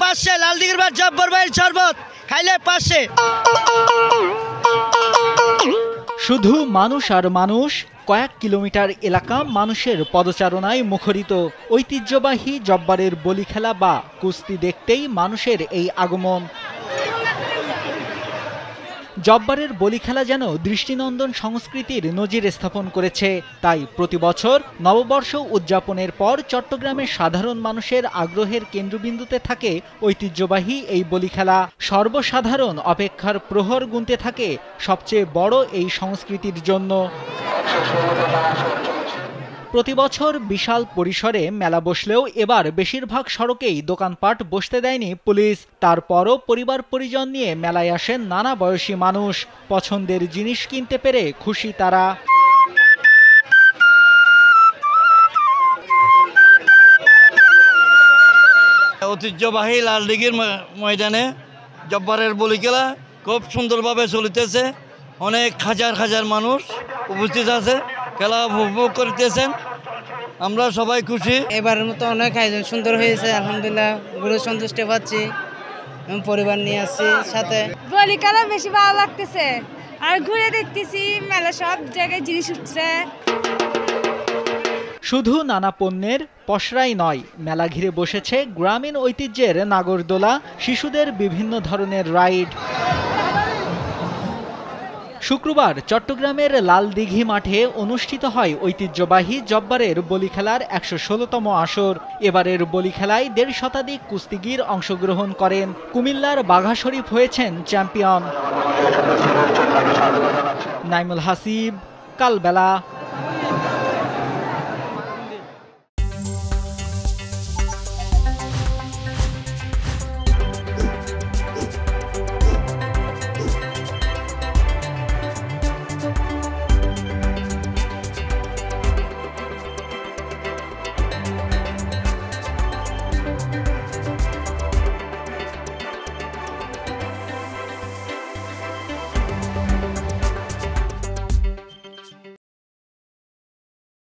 পাশে লালদিঘির বাদ জব্বর ভাইয়ের শরবত খাইলে পাশে। শুধু মানুষ আর মানুষ, কয়েক কিলোমিটার এলাকা মানুষের পদচারণায় মুখরিত। ঐতিহ্যবাহী জব্বারের বলি খেলা বা কুস্তি দেখতেই মানুষের এই আগমন। জব্বারের বলি খেলা যেন দৃষ্টিনন্দন সংস্কৃতির নজির স্থাপন করেছে। তাই প্রতি বছর নববর্ষ উদযাপনের পর চট্টগ্রামের সাধারণ মানুষের আগ্রহের কেন্দ্রবিন্দুতে থাকে ঐতিহ্যবাহী এই বলি খেলা। সর্বসাধারণ অপেক্ষার প্রহর গুনতে থাকে সবচেয়ে বড় এই সংস্কৃতির জন্য। প্রতি বছর বিশাল পরিসরে মেলা বসলেও এবার বেশিরভাগ সড়কেই দোকানপাট বসতে দেয়নি পুলিশ। তারপরও পরিবার পরিজন নিয়ে মেলায় আসেন নানা বয়সী মানুষ। পছন্দের জিনিস কিনতে পেরে খুশি তারা। ঐতিহ্যবাহী লালদিঘির ময়দানে জব্বারের বলি খেলা খুব সুন্দরভাবে চলিতেছে। অনেক হাজার হাজার মানুষ উপস্থিত আছে, খেলা উপভোগ করতেছেন। আমরা সবাই খুশি। এবারের মতো অনেক আয়োজন সুন্দর হয়েছে, আলহামদুলিল্লাহ ঘুরে সন্তুষ্টি পাচ্ছি। পরিবার নিয়ে আসছি সাথে। বলি খেলা বেশি ভালো লাগতেছে, আর ঘুরে দেখতেছি মেলা সব জায়গায় জিনিস উঠছে। শুধু নানা পণ্যের পসরাই নয়, মেলা ঘিরে বসেছে গ্রামীণ ঐতিহ্যের নাগরদোলা, শিশুদের বিভিন্ন ধরনের রাইড। শুক্রবার চট্টগ্রামের লালদিঘি মাঠে অনুষ্ঠিত হয় ঐতিহ্যবাহী জব্বারের বলি খেলার ১১৬তম আসর। এবারের বলি খেলায় ১.৫ শতাধিক কুস্তিগির অংশগ্রহণ করেন। কুমিল্লার বাঘা শরীফ হয়েছেন চ্যাম্পিয়ন। নাইমুল হাসিব, কালবেলা।